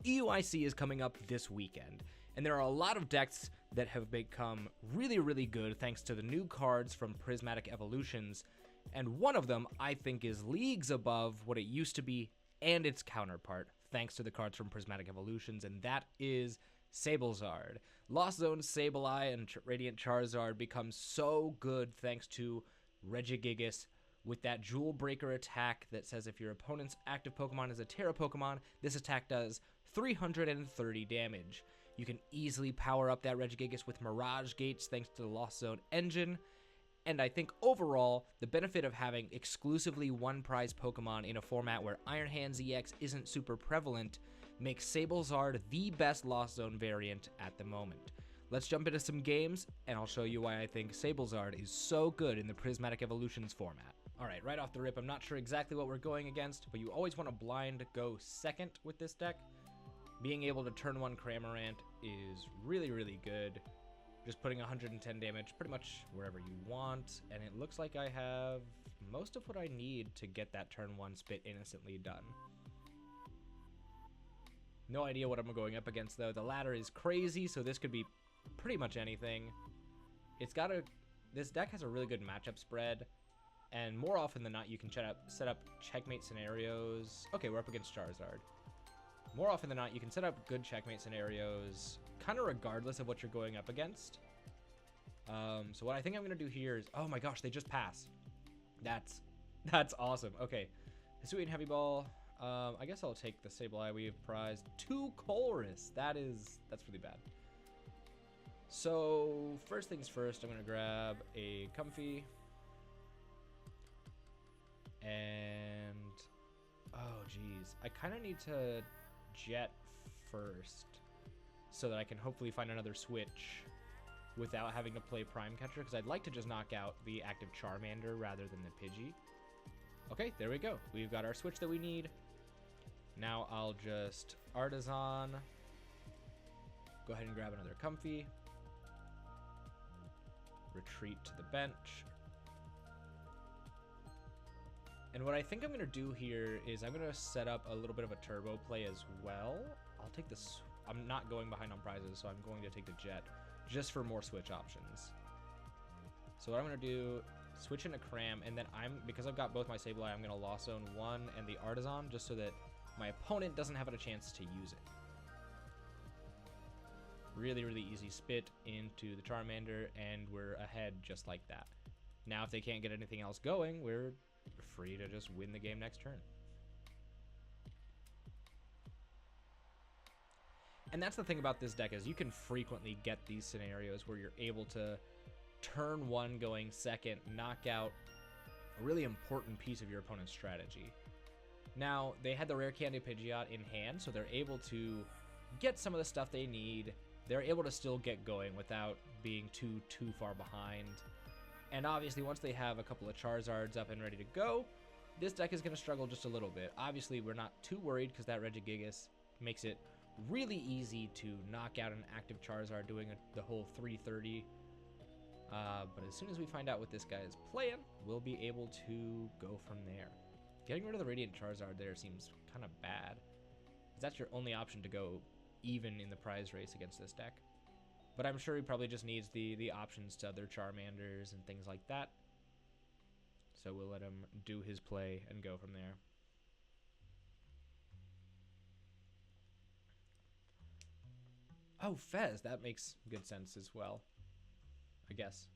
EUIC is coming up this weekend, and there are a lot of decks that have become really, really good thanks to the new cards from Prismatic Evolutions, and one of them I think is leagues above what it used to be and its counterpart, thanks to the cards from Prismatic Evolutions, and that is Sablezard. Lost Zone Sableye and Radiant Charizard become so good thanks to Regigigas with that Jewel Breaker attack that says if your opponent's active Pokemon is a Terra Pokemon, this attack does 330 damage. You can easily power up that Regigigas with Mirage Gates thanks to the Lost Zone engine. And I think overall, the benefit of having exclusively one prize Pokemon in a format where Iron Hands EX isn't super prevalent makes Sablezard the best Lost Zone variant at the moment. Let's jump into some games, and I'll show you why I think Sablezard is so good in the Prismatic Evolutions format. Alright, right off the rip, I'm not sure exactly what we're going against, but you always want to blind go second with this deck. Being able to turn one Cramorant is really, really good. Just putting 110 damage pretty much wherever you want, and it looks like I have most of what I need to get that turn one spit innocently done. No idea what I'm going up against though. The ladder is crazy, so this could be pretty much anything. This deck has a really good matchup spread, and more often than not you can set up checkmate scenarios. Okay, we're up against Charizard. More often than not, you can set up good checkmate scenarios, kind of regardless of what you're going up against. So what I think I'm going to do here is... Oh my gosh, they just pass. That's awesome. Okay, Hisui and Heavy Ball. I guess I'll take the Sableye we have prized. 2 Colress. That's really bad. So, first things first, I'm going to grab a Comfy. And... Oh, geez. I kind of need to Jet first so that I can hopefully find another switch without having to play Prime Catcher, because I'd like to just knock out the active Charmander rather than the Pidgey. Okay, there we go. We've got our switch that we need. Now I'll just Artisan. Go ahead and grab another Comfy. Retreat to the bench. And what I think I'm going to do here is I'm going to set up a little bit of a turbo play as well. I'll take this. I'm not going behind on prizes, so I'm going to take the Jet just for more switch options. So what I'm going to do, switch into Cram, and then because I've got both my Sableye, I'm going to Lost Zone 1 and the Artisan just so that my opponent doesn't have a chance to use it. Really, really easy spit into the Charmander, and we're ahead just like that. Now, if they can't get anything else going, we're free to just win the game next turn. And that's the thing about this deck, is you can frequently get these scenarios where you're able to turn one going second, knock out a really important piece of your opponent's strategy. Now, they had the Rare Candy Pidgeot in hand, so they're able to get some of the stuff they need. They're able to still get going without being too far behind. And obviously, once they have a couple of Charizards up and ready to go, this deck is going to struggle just a little bit. Obviously, we're not too worried because that Regigigas makes it really easy to knock out an active Charizard doing the whole 330. But as soon as we find out what this guy is playing, we'll be able to go from there. Getting rid of the Radiant Charizard there seems kind of bad, because that's your only option to go even in the prize race against this deck. But I'm sure he probably just needs the options to other Charmanders and things like that. So we'll let him do his play and go from there. Oh, Fez. That makes good sense as well, I guess.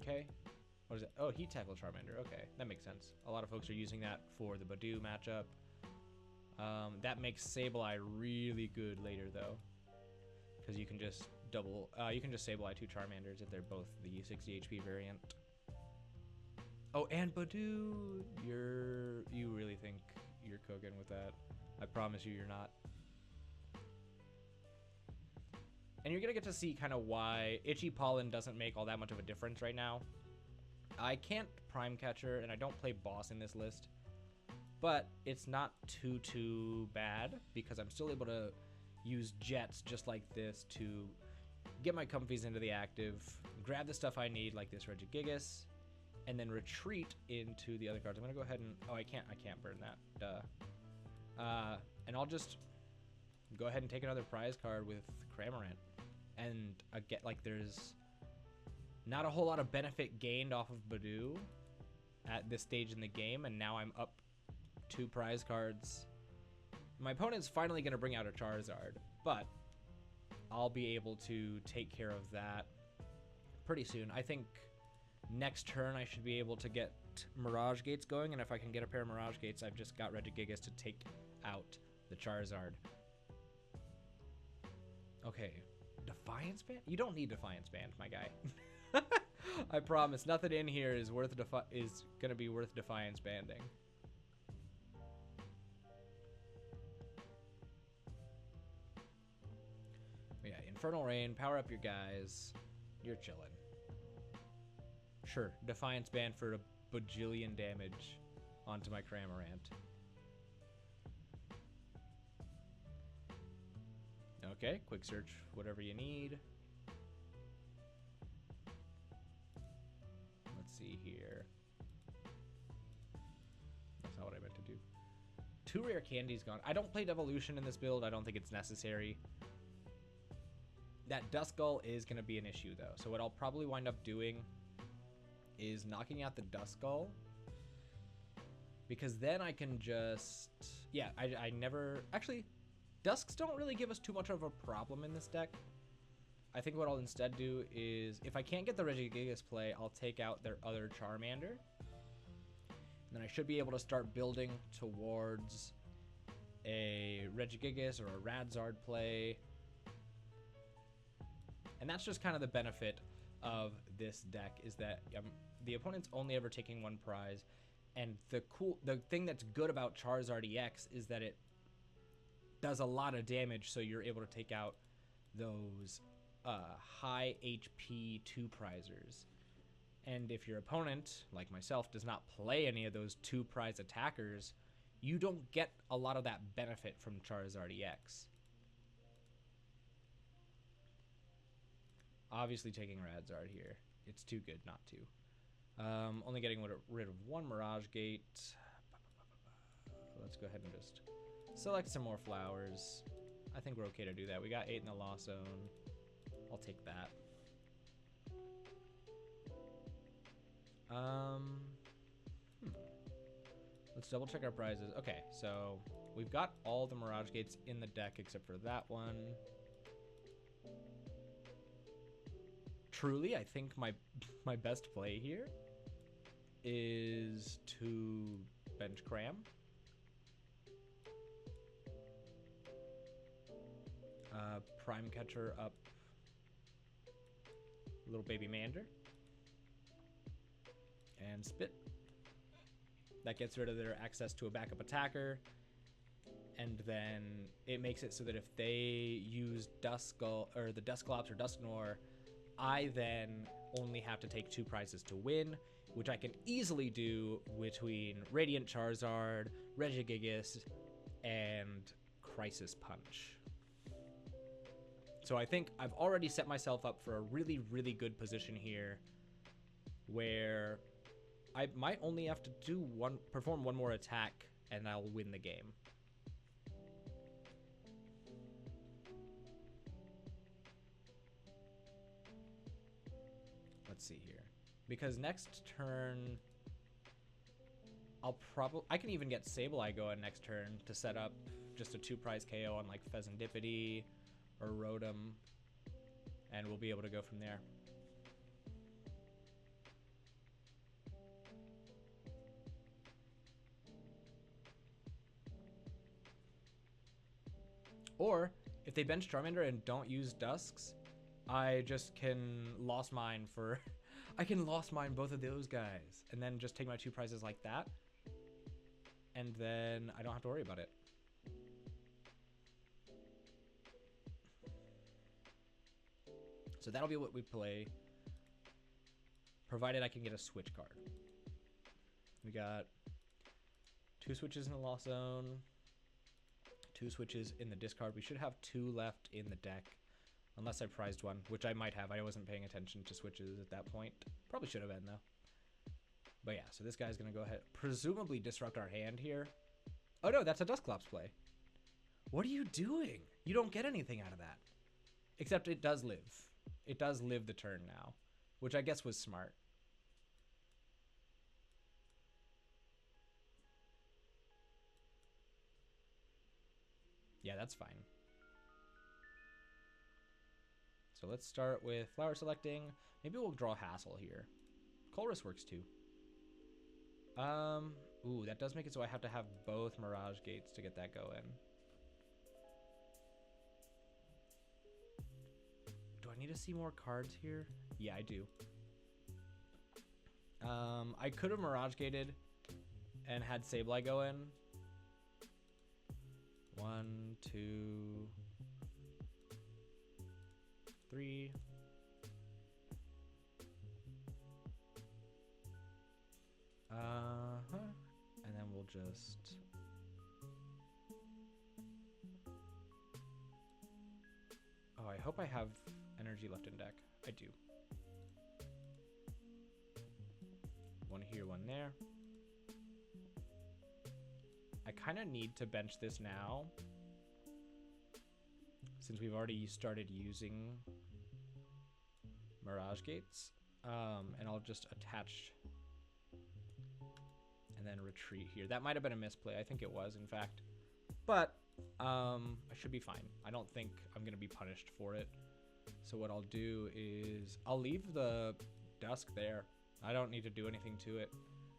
Okay. What is it? Oh, Heat Tackle Charmander. Okay, that makes sense. A lot of folks are using that for the Badoo matchup. That makes Sableye really good later, though, because you can just Sableye 2 Charmanders if they're both the 60 HP variant. Oh, and Badoo, you really think you're cooking with that? I promise you, you're not. And you're gonna get to see kind of why Itchy Pollen doesn't make all that much of a difference right now. I can't Prime Catcher, and I don't play Boss in this list, but it's not too bad, because I'm still able to use Jets just like this to get my Comfies into the active, grab the stuff I need like this Regigigas, and then retreat into the other cards. I'm gonna go ahead and, oh, I can't burn that, duh. And I'll just go ahead and take another prize card with Cramorant. And get, like, there's not a whole lot of benefit gained off of Badoo at this stage in the game, and now I'm up 2 prize cards. My opponent's finally gonna bring out a Charizard, but I'll be able to take care of that pretty soon. I think next turn I should be able to get Mirage Gates going, and if I can get a pair of Mirage Gates, I've just got Regigigas to take out the Charizard. Okay, Defiance Band? You don't need Defiance Band, my guy. I promise, nothing in here is gonna be worth Defiance Banding. Yeah, Infernal Rain, power up your guys. You're chilling. Sure, Defiance Band for a bajillion damage onto my Cramorant. Okay, quick search, whatever you need. Let's see here. That's not what I meant to do. 2 rare candies gone. I don't play Devolution in this build. I don't think it's necessary. That Duskull is going to be an issue, though. So what I'll probably wind up doing is knocking out the Duskull. Because then I can just... Yeah, I never... Actually, Dusks don't really give us too much of a problem in this deck. I think what I'll instead do is, if I can't get the Regigigas play, I'll take out their other Charmander. And then I should be able to start building towards a Regigigas or a Radzard play. And that's just kind of the benefit of this deck, is that the opponent's only ever taking 1 prize. And the thing that's good about Charizard EX is that it does a lot of damage, so you're able to take out those high HP 2-prizers. And if your opponent, like myself, does not play any of those 2-prize attackers, you don't get a lot of that benefit from Charizard EX. Obviously taking Radzard here. It's too good not to. Only getting rid of 1 Mirage Gate. Let's go ahead and just select some more flowers. I think we're okay to do that. We got 8 in the Lost Zone. I'll take that. Let's double check our prizes. Okay, so we've got all the Mirage Gates in the deck except for that one. Truly, I think my best play here is to bench Cram. Prime Catcher up little baby Mander. And Spit. That gets rid of their access to a backup attacker. And then it makes it so that if they use Duskull, or the Dusclops or Dusknoir, I then only have to take 2 prizes to win, which I can easily do between Radiant Charizard, Regigigas, and Crisis Punch. So I think I've already set myself up for a really, really good position here, where I might only have to do perform one more attack, and I'll win the game. Let's see here, because next turn I can even get Sableye going next turn to set up just a 2-prize KO on like Pheasantipity or Rotom, and we'll be able to go from there. Or if they bench Charmander and don't use Dusks, I just can Lost Mine for I can Lost Mine both of those guys and then just take my 2 prizes like that, and then I don't have to worry about it. So that'll be what we play, provided I can get a switch card. We got 2 switches in the Lost Zone, 2 switches in the discard. We should have 2 left in the deck, unless I prized 1, which I might have. I wasn't paying attention to switches at that point. Probably should have been, though. But yeah, so this guy's going to go ahead, presumably disrupt our hand here. Oh no, that's a Dusclops play. What are you doing? You don't get anything out of that. Except it does live. It does live the turn now, which I guess was smart. Yeah, that's fine. So let's start with flower selecting. Maybe we'll draw Hassle here. Colress works too. Ooh, that does make it so I have to have both Mirage Gates to get that going. Do I need to see more cards here? Yeah, I do. I could have Mirage Gated and had Sableye go in. 1, 2, 3. And then we'll just... Oh, I hope I have energy left in deck. I do. One here, one there. I kind of need to bench this now, since we've already started using Mirage Gates. And I'll just attach and then retreat here. That might have been a misplay. I think it was, in fact. But I should be fine. I don't think I'm going to be punished for it. So what I'll do is I'll leave the Dusk there. I don't need to do anything to it.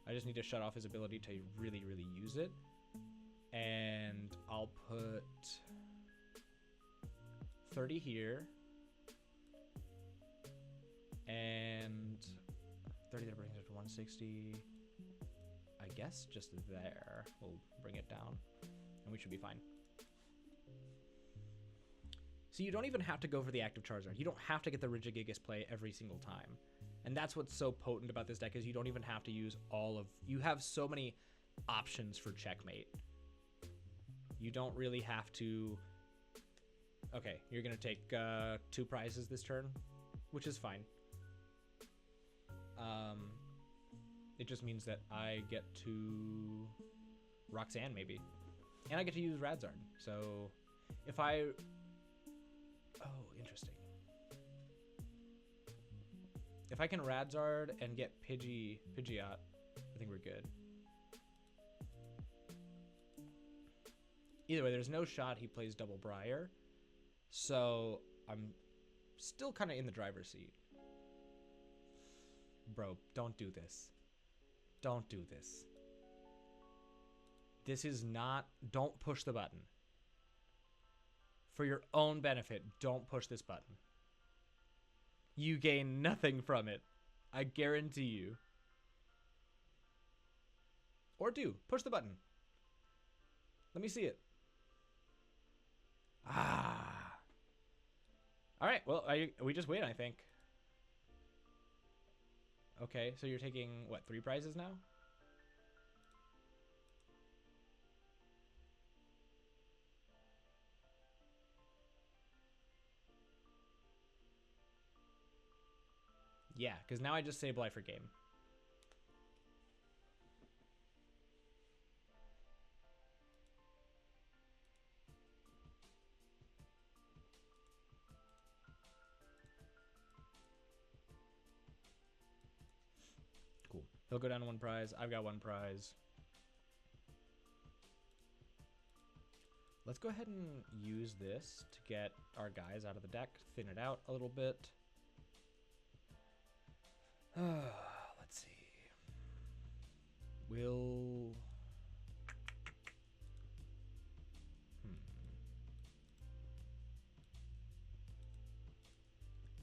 I just need to shut off his ability to really, really use it. And I'll put 30 here. And 30 that brings it to 160. I guess just there. We'll bring it down. And we should be fine. So you don't even have to go for the active Charizard. You don't have to get the Regigigas play every single time. And that's what's so potent about this deck, is you don't even have to use all of... You have so many options for checkmate. You don't really have to... Okay, you're going to take 2 prizes this turn, which is fine. It just means that I get to Roxanne, maybe. And I get to use Radzard. So if I... Oh, interesting. If I can Radzard and get Pidgeot, I think we're good. Either way, there's no shot he plays Double Briar. So I'm still kind of in the driver's seat. Bro, don't do this. Don't do this. This is not... Don't push the button. For your own benefit, don't push this button. You gain nothing from it. I guarantee you. Or do. Push the button. Let me see it. Ah. Alright, well, we just win, I think. Okay, so you're taking, what, 3 prizes now? Yeah, because now I just Sableye for game. Cool. He'll go down to 1 prize. I've got 1 prize. Let's go ahead and use this to get our guys out of the deck, thin it out a little bit. Let's see. We'll...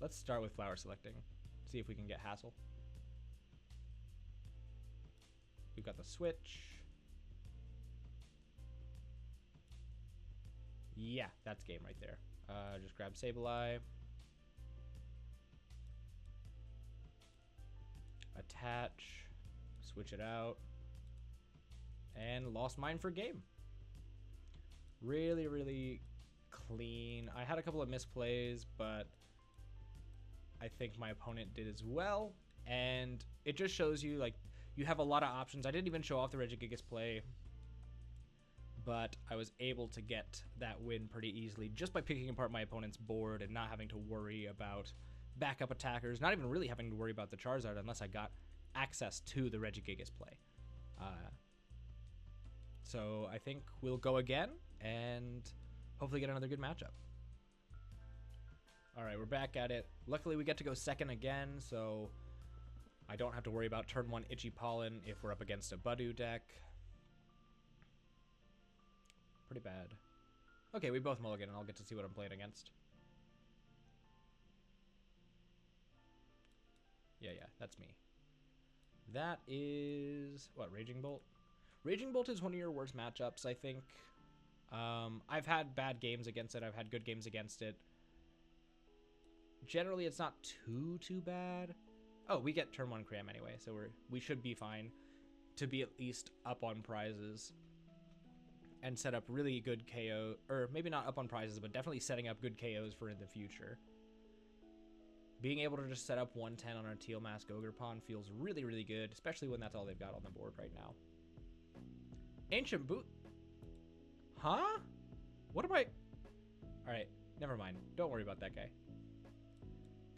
Let's start with flower selecting. See if we can get Hassle. We've got the switch. Yeah, that's game right there. Just grab Sableye. Attach. Switch it out. And lost mine for game. Really, really clean. I had a couple of misplays, but I think my opponent did as well. And it just shows you, like, you have a lot of options. I didn't even show off the Regigigas play, but I was able to get that win pretty easily just by picking apart my opponent's board and not having to worry about backup attackers, not even really having to worry about the Charizard unless I got access to the Regigigas play. So I think we'll go again and hopefully get another good matchup. All right, we're back at it. Luckily, we get to go second again, so I don't have to worry about turn 1 Itchy Pollen if we're up against a Budu deck. Pretty bad. Okay, we both mulligan, and I'll get to see what I'm playing against. Yeah, that's me. That is... what, Raging Bolt? Raging Bolt is one of your worst matchups, I think. I've had bad games against it. I've had good games against it. Generally, it's not too bad. Oh, we get turn 1 Cram anyway, so we should be fine to be at least up on prizes and set up really good KO, or maybe not up on prizes, but definitely setting up good KOs for in the future. Being able to just set up 110 on our Teal Mask Ogerpon feels really, really good, especially when that's all they've got on the board right now. Ancient Boot. Huh? What am I... Alright, never mind. Don't worry about that guy.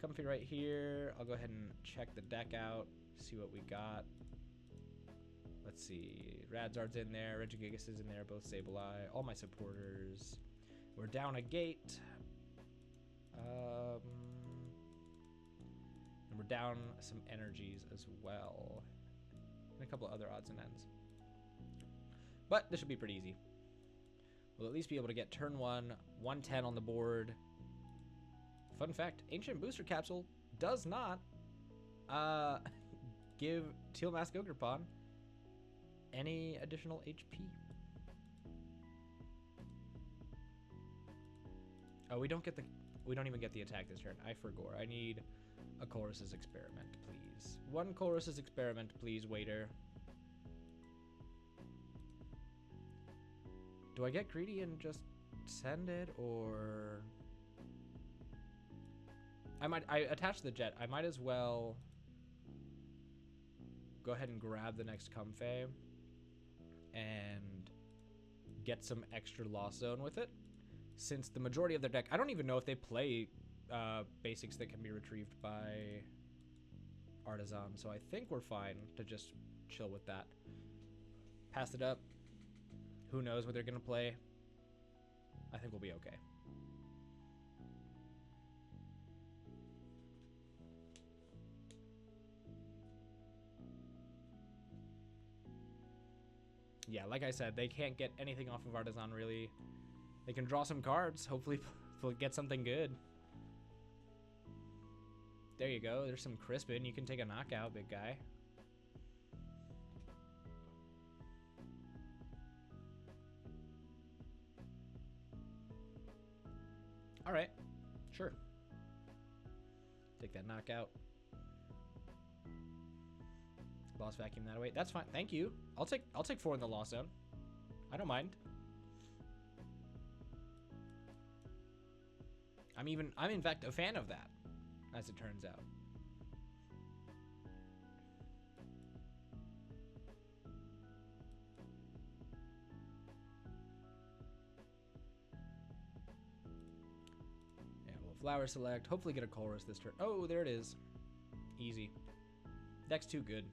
Comfy right here. I'll go ahead and check the deck out, see what we got. Let's see. Radzard's in there. Regigigas is in there. Both Sableye. All my supporters. We're down a gate. And we're down some energies as well. And a couple other odds and ends. But this should be pretty easy. We'll at least be able to get turn 1, 110 on the board. Fun fact, Ancient Booster Capsule does not give Teal Mask Ogerpon any additional HP. Oh, we don't even get the attack this turn. I forgot. I need a Chorus's Experiment, please. One Chorus's Experiment, please, waiter. Do I get greedy and just send it, or... I attached the jet. I might as well go ahead and grab the next Comfey and get some extra Lost Zone with it. Since the majority of their deck, I don't even know if they play basics that can be retrieved by Artisan, so I think we're fine to just chill with that. Pass it up. Who knows what they're going to play? I think we'll be okay. Yeah, like I said, they can't get anything off of Artisan, really. They can draw some cards. Hopefully they'll get something good. There you go. There's some Crispin. You can take a knockout, big guy. All right, sure. Take that knockout. Lost Vacuum that away. That's fine. Thank you. I'll take 4 in the Lost Zone. I don't mind. I'm in fact a fan of that, as it turns out. Yeah, we'll Flower Select. Hopefully get a Chorus this turn. Oh, there it is. Easy. Deck's too good.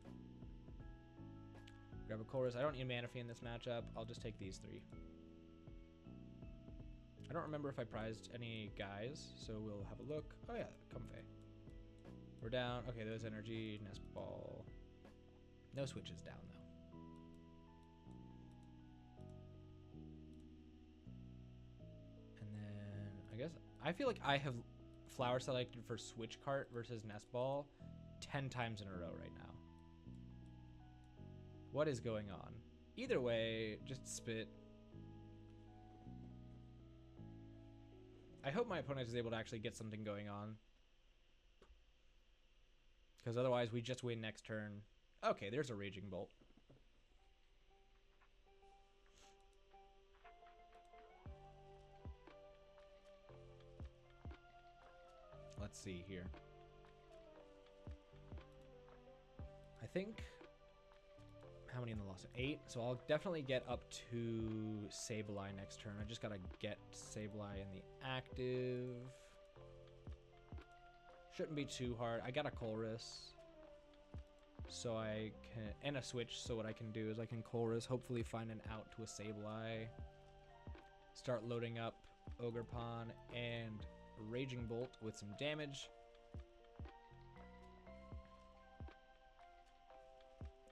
Grab a Chorus. I don't need Mana Fiend in this matchup. I'll just take these 3. I don't remember if I prized any guys, so we'll have a look. Oh yeah, Comfey. We're down. Okay, there's energy, Nest Ball. No switches down though. And then I guess I feel like I have Flower selected for Switch Cart versus Nest Ball 10 times in a row right now. What is going on? Either way, just spit. I hope my opponent is able to actually get something going on. Because otherwise we just win next turn. Okay, there's a Raging Bolt. Let's see here. I think how many in the loss? 8. So I'll definitely get up to Sableye next turn. I just gotta get Sableye in the active. Shouldn't be too hard. I got a Colress. So I can, and a switch, so what I can do is I can Colress, hopefully find an out to a Sableye. Start loading up Ogerpon and Raging Bolt with some damage.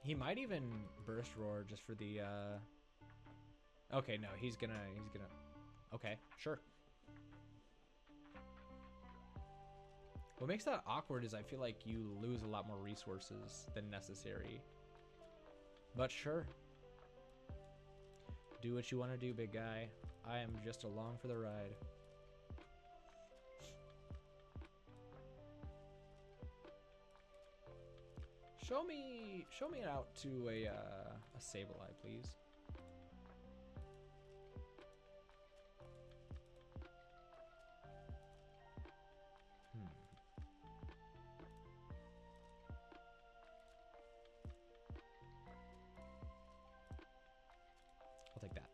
He might even Burst Roar just for the, okay, no, he's gonna, okay, sure. What makes that awkward is I feel like you lose a lot more resources than necessary. But sure. Do what you want to do, big guy. I am just along for the ride. Show me an out to a Sableye, please. I'll take that.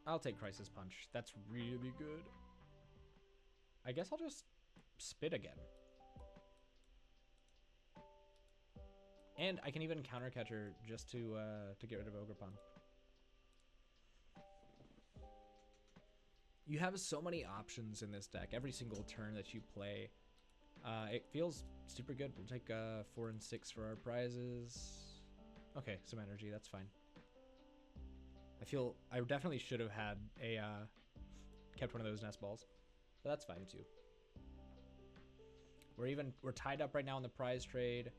I'll take Crisis Punch. That's really good. I guess I'll just spit again. And I can even counter catcher just to get rid of Ogerpon. You have so many options in this deck. Every single turn that you play, it feels super good. We'll take 4 and 6 for our prizes. Okay, some energy. That's fine. I definitely should have had a kept one of those nest balls. But that's fine too. We're tied up right now in the prize trade.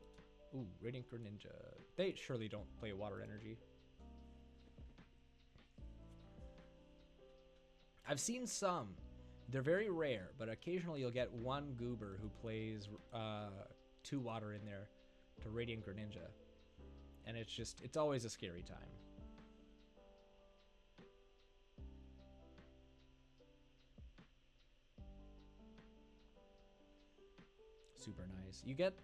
Ooh, Radiant Greninja. They surely don't play water energy. I've seen some. They're very rare, but occasionally you'll get one goober who plays 2 water in there to Radiant Greninja. And it's always a scary time. Super nice. You get,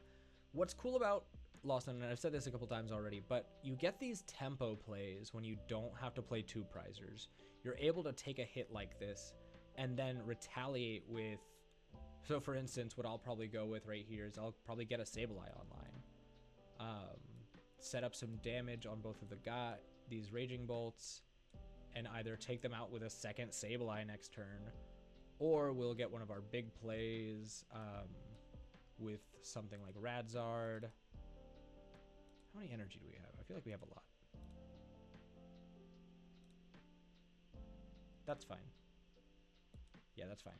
what's cool about Lost, and I've said this a couple times already, but you get these tempo plays when you don't have to play 2 prizers. You're able to take a hit like this and then retaliate with, so for instance, what I'll probably go with right here is I'll probably get a Sableye online. Set up some damage on both of these Raging Bolts, and either take them out with a second Sableye next turn, or we'll get one of our big plays, with something like Radzard. How many energy do we have? I feel like we have a lot. That's fine. Yeah, that's fine.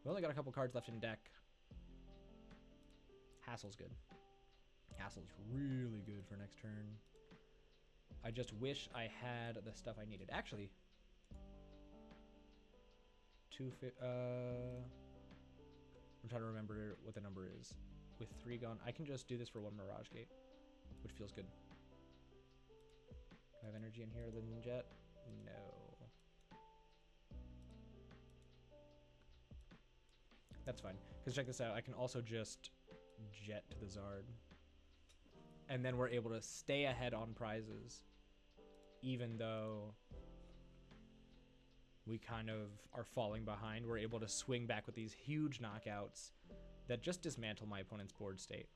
We only got a couple cards left in deck. Hassle's good. Hassle's really good for next turn. I just wish I had the stuff I needed. Actually, I'm trying to remember what the number is. With 3 gone, I can just do this for 1 Mirage Gate, which feels good. Do I have energy in here other than Jet? No. That's fine, because check this out. I can also just Jet to the Zard. And then we're able to stay ahead on prizes, even though we kind of are falling behind. We're able to swing back with these huge knockouts that just dismantle my opponent's board state.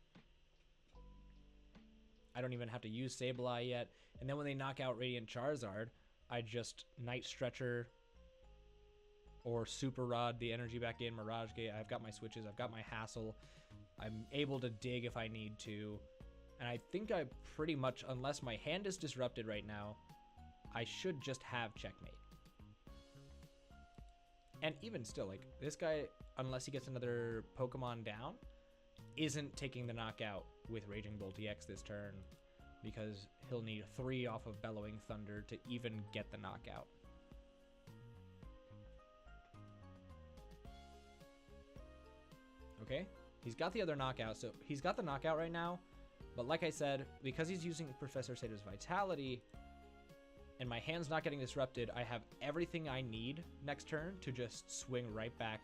I don't even have to use Sableye yet. And then when they knock out Radiant Charizard, I just Night Stretcher or Super Rod the energy back in, Mirage Gate. I've got my switches, I've got my Hassle. I'm able to dig if I need to. And I think I pretty much, unless my hand is disrupted right now, I should just have checkmate. And even still, like, this guy, unless he gets another Pokemon down, isn't taking the knockout with Raging Bolt EX this turn, because he'll need 3 off of Bellowing Thunder to even get the knockout. Okay, he's got the other knockout, so he's got the knockout right now, but like I said, because he's using Professor Sator's Vitality, and my hand's not getting disrupted, I have everything I need next turn to just swing right back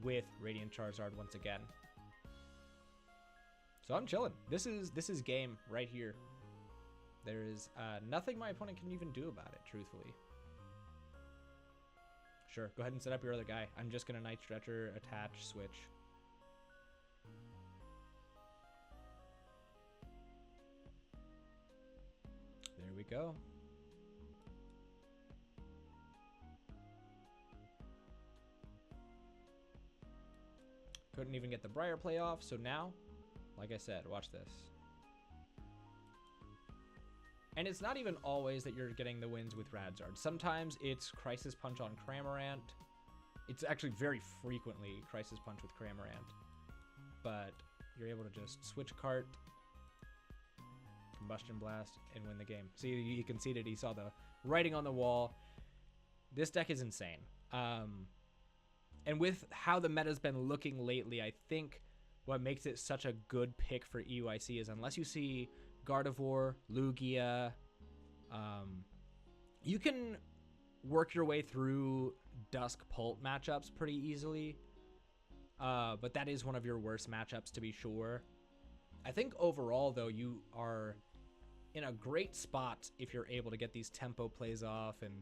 with Radiant Charizard once again. So I'm chilling. This is game right here. There is nothing my opponent can even do about it, truthfully. Sure, go ahead and set up your other guy. I'm just gonna Night Stretcher, attach, switch. There we go. Couldn't even get the Briar play off, so now, like I said, watch this. And it's not even always that you're getting the wins with Radzard. Sometimes it's Crisis Punch on Cramorant. It's actually very frequently Crisis Punch with Cramorant. But you're able to just switch cart, Combustion Blast, and win the game. See, you can see that he saw the writing on the wall. This deck is insane. And with how the meta's been looking lately, I think what makes it such a good pick for EUIC is unless you see Gardevoir, Lugia, you can work your way through Dusk Pult matchups pretty easily. But that is one of your worst matchups, to be sure. I think overall, though, you are in a great spot if you're able to get these tempo plays off and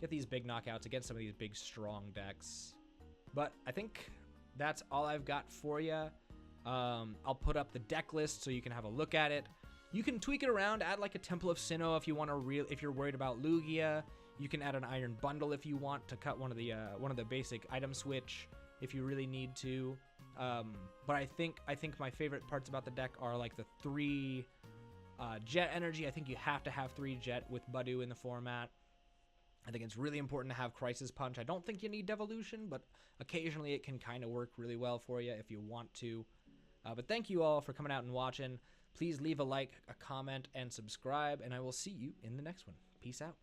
get these big knockouts against some of these big, strong decks. But I think that's all I've got for you. I'll put up the deck list so you can have a look at it. You can tweak it around, add like a Temple of Sinnoh if you want to. If you're worried about Lugia, you can add an Iron Bundle if you want to cut one of the basic item switch if you really need to. But I think my favorite parts about the deck are like the 3 Jet energy. I think you have to have 3 Jet with Budew in the format. I think it's really important to have Crisis Punch. I don't think you need Devolution, but occasionally it can kind of work really well for you if you want to. But thank you all for coming out and watching. Please leave a like, a comment, and subscribe, and I will see you in the next one. Peace out.